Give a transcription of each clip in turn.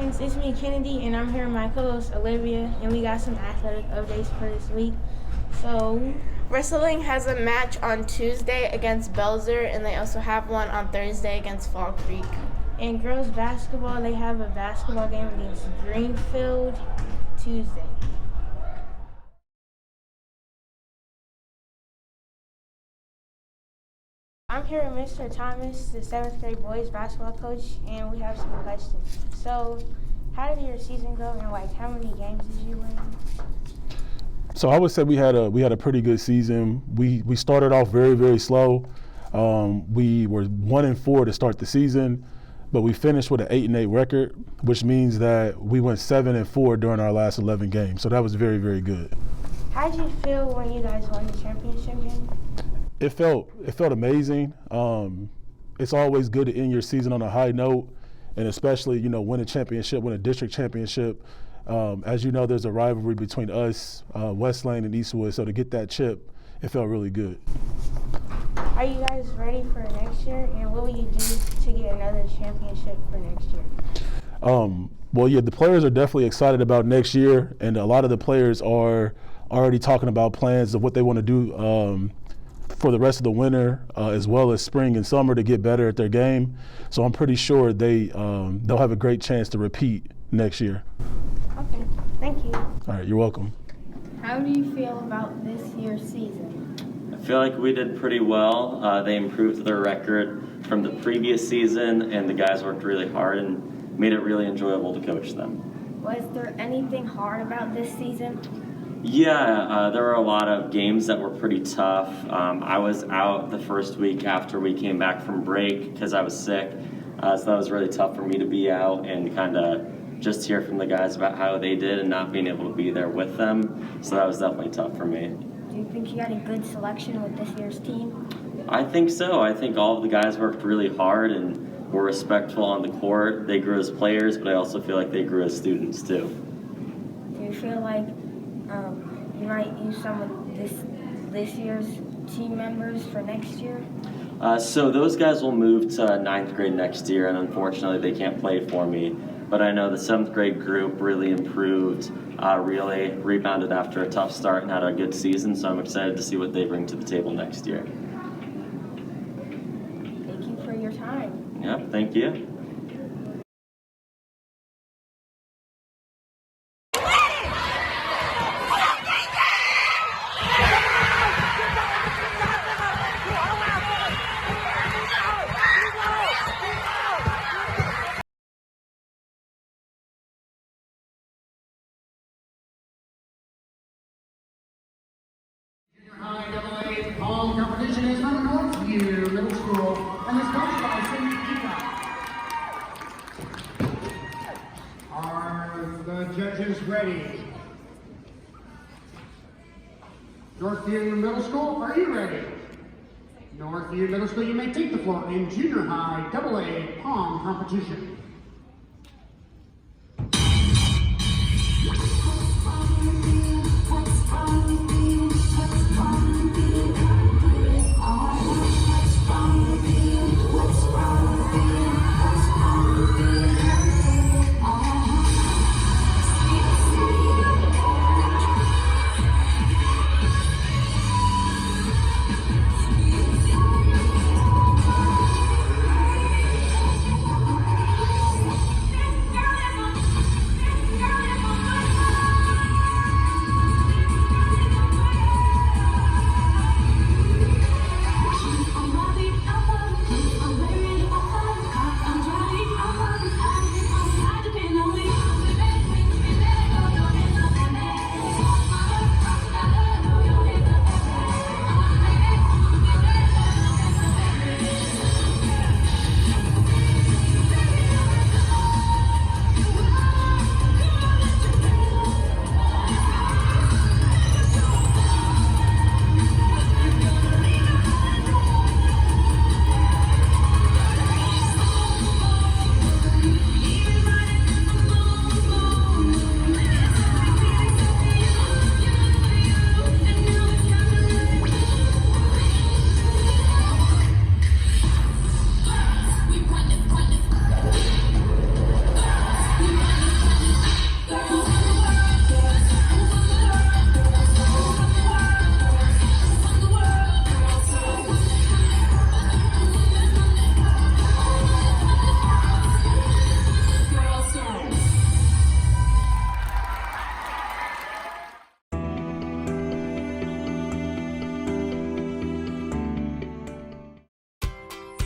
Falcons. It's me, Kennedy, and I'm here with my co-host Olivia, and we got some athletic updates for this week. So, Wrestling has a match on Tuesday against Belzer, and they also have one on Thursday against Fall Creek. in girls basketball, they have a basketball game against Greenfield Tuesday. I'm here with Mr. Thomas, the 7th grade boys basketball coach, and we have some questions. So, how did your season go, and how many games did you win? So I would say we had a pretty good season. We started off very, very slow. We were 1-4 to start the season, but we finished with an 8-8 record, which means that we went 7-4 during our last 11 games. So that was very, very good. How did you feel when you guys won the championship game? It felt amazing. It's always good to end your season on a high note, and especially win a championship, win a district championship. As you know, there's a rivalry between us, West Lane and Eastwood, so to get that chip, it felt really good. Are you guys ready for next year, and what will you do to get another championship for next year? Well, yeah, the players are definitely excited about next year, and a lot of the players are already talking about plans of what they want to do for the rest of the winter, as well as spring and summer, to get better at their game. So I'm pretty sure they'll have a great chance to repeat next year. Okay, thank you. All right, you're welcome. How do you feel about this year's season? I feel like we did pretty well. They improved their record from the previous season, and the guys worked really hard and made it really enjoyable to coach them. Was there anything hard about this season? Yeah, there were a lot of games that were pretty tough. I was out the first week after we came back from break because I was sick, so that was really tough for me to be out and kind of just hear from the guys about how they did and not being able to be there with them. So that was definitely tough for me. Do you think you got a good selection with this year's team? I think so. I think all of the guys worked really hard and were respectful on the court. They grew as players, but I also feel like they grew as students too. Do you feel like you might use some of this year's team members for next year? So those guys will move to 9th grade next year, and unfortunately they can't play for me. But I know the 7th grade group really improved, really rebounded after a tough start and had a good season, so I'm excited to see what they bring to the table next year. Thank you for your time. Yep, thank you. High AA competition is from Northview Middle School and is coached by Cindy Eva. Are the judges ready? Northview Middle School, are you ready? Northview Middle School, you may take the floor in junior high AA pong competition.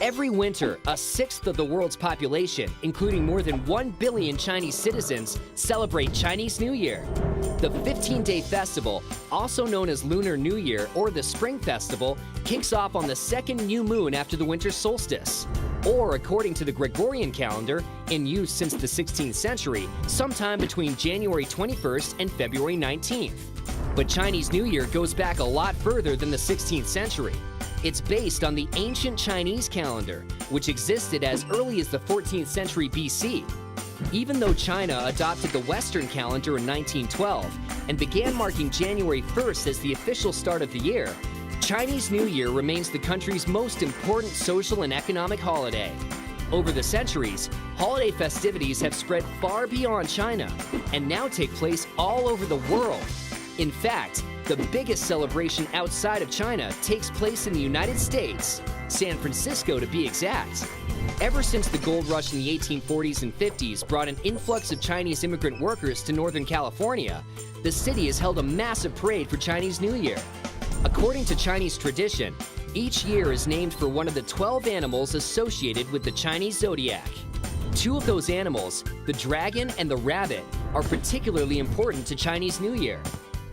Every winter, a sixth of the world's population, including more than 1 billion Chinese citizens, celebrate Chinese New Year. The 15-day festival, also known as Lunar New Year or the Spring Festival, kicks off on the second new moon after the winter solstice, or according to the Gregorian calendar, in use since the 16th century, sometime between January 21st and February 19th. But Chinese New Year goes back a lot further than the 16th century. It's based on the ancient Chinese calendar, which existed as early as the 14th century BC. Even though China adopted the Western calendar in 1912 and began marking January 1st as the official start of the year, Chinese New Year remains the country's most important social and economic holiday. Over the centuries, holiday festivities have spread far beyond China and now take place all over the world. In fact, the biggest celebration outside of China takes place in the United States, San Francisco to be exact. Ever since the gold rush in the 1840s and 50s brought an influx of Chinese immigrant workers to Northern California, the city has held a massive parade for Chinese New Year. According to Chinese tradition, each year is named for one of the 12 animals associated with the Chinese zodiac. Two of those animals, the dragon and the rabbit, are particularly important to Chinese New Year.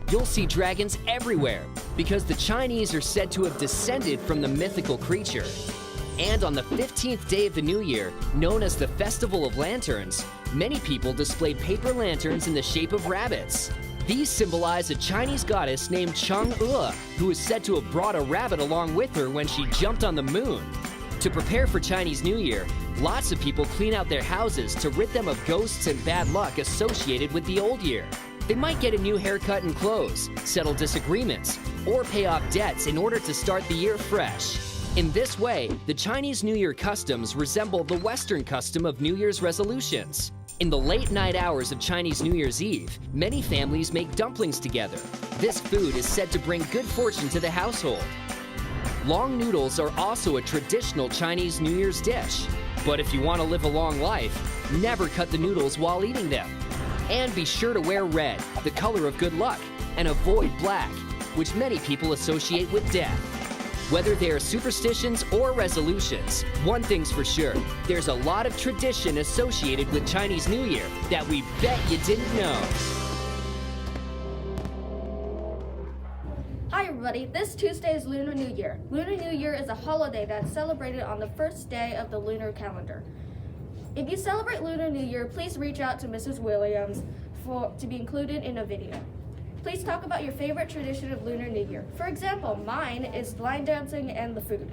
You'll see dragons everywhere because the Chinese are said to have descended from the mythical creature. And on the 15th day of the new year, known as the Festival of Lanterns, many people display paper lanterns in the shape of rabbits. These symbolize a Chinese goddess named Chang'e, who is said to have brought a rabbit along with her when she jumped on the moon. To prepare for Chinese New Year, lots of people clean out their houses to rid them of ghosts and bad luck associated with the old year. They might get a new haircut and clothes, settle disagreements, or pay off debts in order to start the year fresh. In this way, the Chinese New Year customs resemble the Western custom of New Year's resolutions. In the late night hours of Chinese New Year's Eve, many families make dumplings together. This food is said to bring good fortune to the household. Long noodles are also a traditional Chinese New Year's dish. But if you want to live a long life, never cut the noodles while eating them. And be sure to wear red, the color of good luck, and avoid black, which many people associate with death. Whether they are superstitions or resolutions, one thing's for sure, there's a lot of tradition associated with Chinese New Year that we bet you didn't know. Hi everybody, this Tuesday is Lunar New Year. Lunar New Year is a holiday that's celebrated on the first day of the lunar calendar. If you celebrate Lunar New Year, please reach out to Mrs. Williams to be included in a video. Please talk about your favorite tradition of Lunar New Year. For example, mine is line dancing and the food.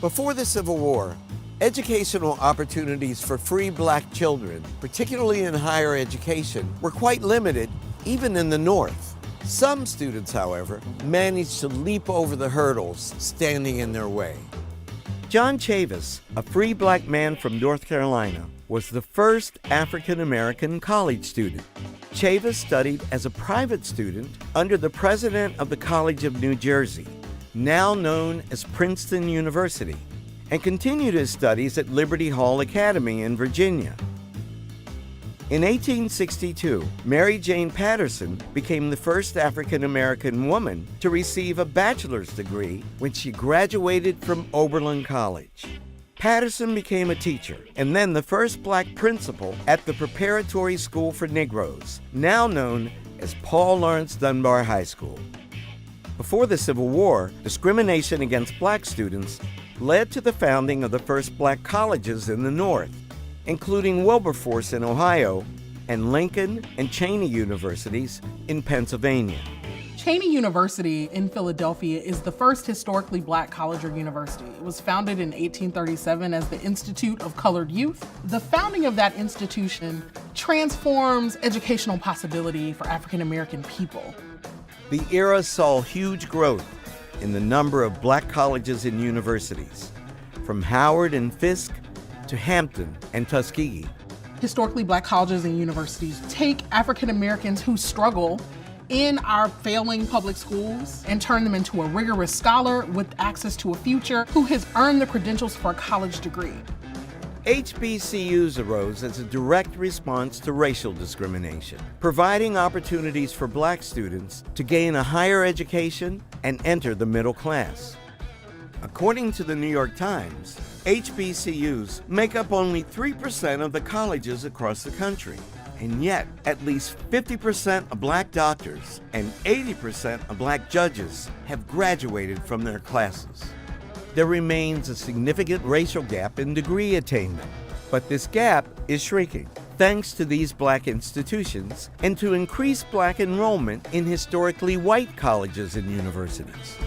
Before the Civil War, educational opportunities for free black children, particularly in higher education, were quite limited, even in the North. Some students, however, managed to leap over the hurdles standing in their way. John Chavis, a free black man from North Carolina, was the first African-American college student. Chavis studied as a private student under the president of the College of New Jersey, now known as Princeton University, and continued his studies at Liberty Hall Academy in Virginia. In 1862, Mary Jane Patterson became the first African-American woman to receive a bachelor's degree when she graduated from Oberlin College. Patterson became a teacher and then the first black principal at the Preparatory School for Negroes, now known as Paul Laurence Dunbar High School. Before the Civil War, discrimination against black students led to the founding of the first black colleges in the North, including Wilberforce in Ohio and Lincoln and Cheney Universities in Pennsylvania. Cheney University in Philadelphia is the first historically black college or university. It was founded in 1837 as the Institute of Colored Youth. The founding of that institution transforms educational possibility for African American people. The era saw huge growth in the number of black colleges and universities. from Howard and Fisk to Hampton and Tuskegee. Historically black colleges and universities take African Americans who struggle in our failing public schools and turn them into a rigorous scholar with access to a future who has earned the credentials for a college degree. HBCUs arose as a direct response to racial discrimination, providing opportunities for black students to gain a higher education and enter the middle class. According to the New York Times, HBCUs make up only 3% of the colleges across the country, and yet at least 50% of black doctors and 80% of black judges have graduated from their classes. There remains a significant racial gap in degree attainment, but this gap is shrinking thanks to these black institutions and to increased black enrollment in historically white colleges and universities.